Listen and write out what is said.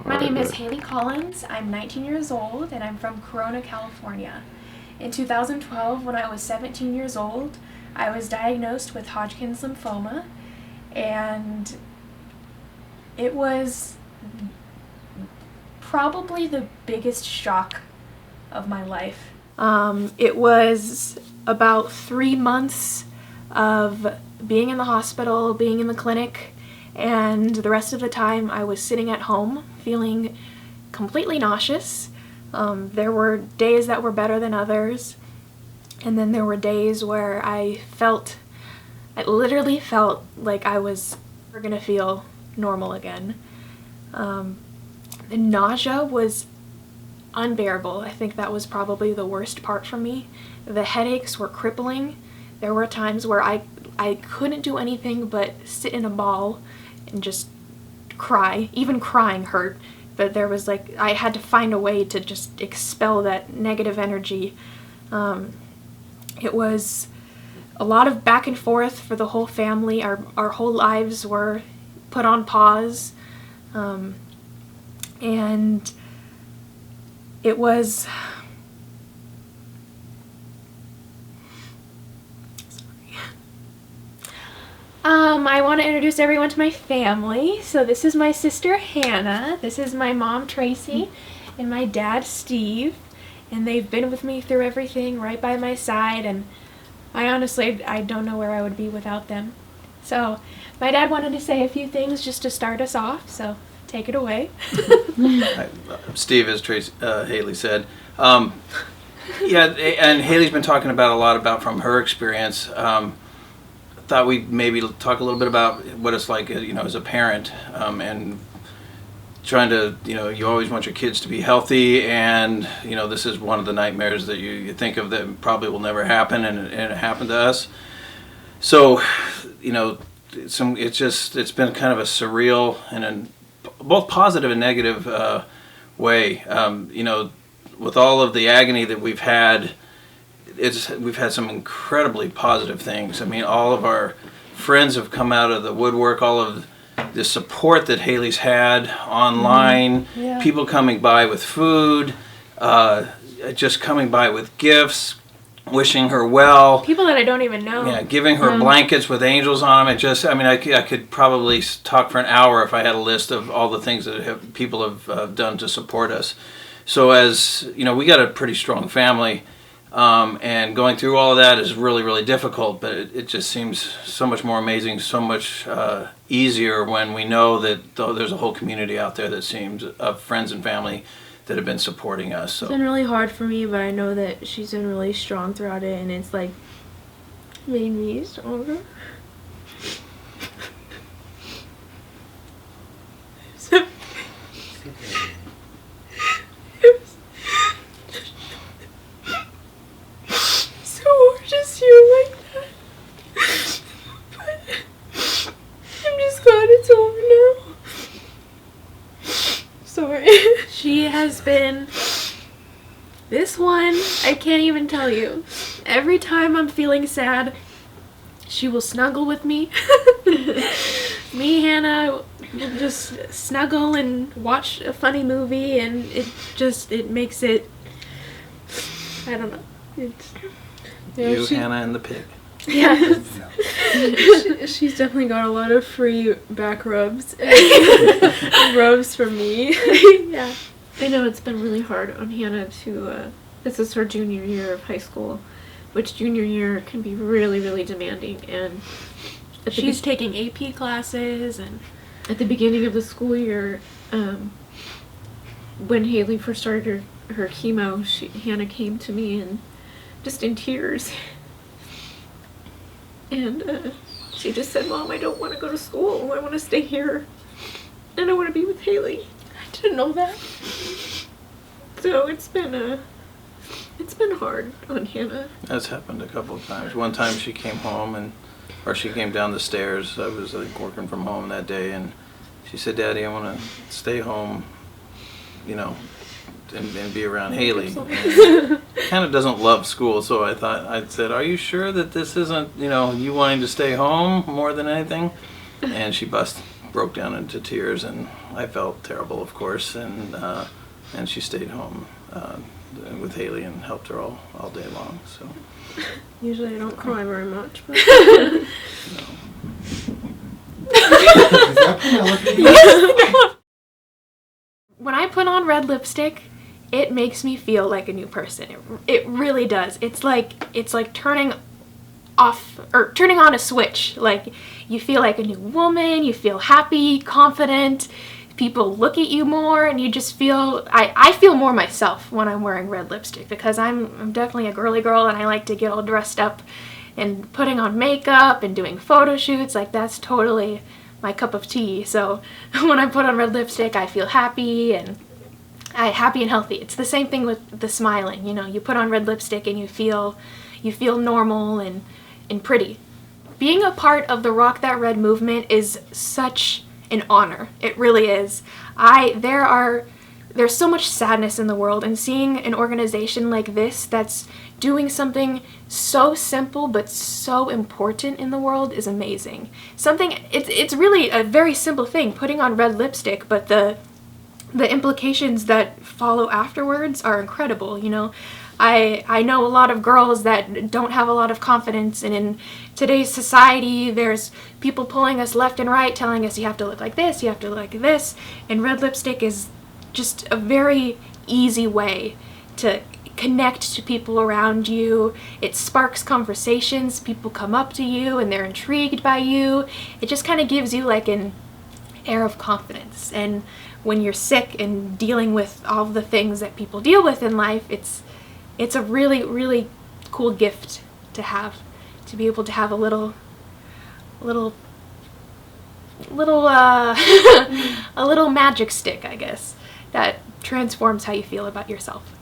My name is Haley Collins. I'm 19 years old and I'm from Corona, California. In 2012, when I was 17 years old, I was diagnosed with Hodgkin's lymphoma, and it was probably the biggest shock of my life. It was about 3 months of being in the hospital, being in the clinic, and the rest of the time I was sitting at home feeling completely nauseous. There were days that were better than others, and then there were days where I literally felt like I was never gonna feel normal again. The nausea was unbearable. I think that was probably the worst part for me. The headaches were crippling. There were times where I couldn't do anything but sit in a ball and just cry. Even crying hurt. But there was I had to find a way to just expel that negative energy. It was a lot of back and forth for the whole family. Our whole lives were put on pause. And it was... I want to introduce everyone to my family. So this is my sister Hannah, this is my mom Tracy, and my dad Steve. And they've been with me through everything, right by my side, and I honestly don't know where I would be without them. So my dad wanted to say a few things just to start us off, so take it away. Steve, as Haley said. Yeah, and Haley's been talking about a lot about from her experience. Thought we'd maybe talk a little bit about what it's like, as a parent, and trying to, you always want your kids to be healthy, and this is one of the nightmares that you think of that probably will never happen, and it happened to us. So, it's been kind of a surreal and both positive and negative way. With all of the agony that we've had. We've had some incredibly positive things. I mean, all of our friends have come out of the woodwork, all of the support that Haley's had online, people coming by with food, just coming by with gifts, wishing her well. People that I don't even know. Yeah, giving her blankets with angels on them. I could probably talk for an hour if I had a list of all the things that people have done to support us. So as, we got a pretty strong family. And going through all of that is really, really difficult, but it just seems so much more amazing, so much easier when we know that there's a whole community out there that seems of friends and family that have been supporting us. So. It's been really hard for me, but I know that she's been really strong throughout it, and it's made me stronger. She has been, this one, I can't even tell you. Every time I'm feeling sad, she will snuggle with me. Hannah, will just snuggle and watch a funny movie, and it makes it, I don't know. Hannah and the pig. Yeah. She's definitely got a lot of free back rubs. Rubs from me. Yeah. I know it's been really hard on Hannah to, this is her junior year of high school, which junior year can be really, really demanding, and she's taking AP classes, and at the beginning of the school year, when Haley first started her chemo, Hannah came to me and just in tears. And she just said, "Mom, I don't want to go to school. I want to stay here. And I want to be with Haley." I didn't know that. So it's been hard on Hannah. That's happened a couple of times. One time she came home or she came down the stairs. I was working from home that day, and she said, "Daddy, I want to stay home, and be around Haley." Hannah doesn't love school, so I said, "Are you sure that this isn't, you wanting to stay home more than anything?" And she bust broke down into tears, and I felt terrible, of course, and she stayed home with Haley and helped her all day long. So Usually I don't cry very much, but when I put on red lipstick, it makes me feel like a new person. It really does. It's like turning off or turning on a switch. Like, you feel like a new woman, you feel happy, confident, people look at you more, and you just feel, I feel more myself when I'm wearing red lipstick, because I'm definitely a girly girl, and I like to get all dressed up and putting on makeup and doing photo shoots. Like, that's totally my cup of tea. So when I put on red lipstick, I feel happy and healthy. It's the same thing with the smiling. You know, you put on red lipstick and you feel normal and pretty. Being a part of the Rock That Red movement is such an honor. It really is. There's so much sadness in the world, and seeing an organization like this that's doing something so simple but so important in the world is amazing. It's really a very simple thing, putting on red lipstick, but the implications that follow afterwards are incredible. You know, I know a lot of girls that don't have a lot of confidence, and in today's society there's people pulling us left and right, telling us you have to look like this, you have to look like this, and red lipstick is just a very easy way to connect to people around you. It sparks conversations, people come up to you and they're intrigued by you. It just kind of gives you like an air of confidence, and when you're sick and dealing with all the things that people deal with in life, it's a really, really cool gift to have, to be able to have a little a little magic stick, I guess, that transforms how you feel about yourself.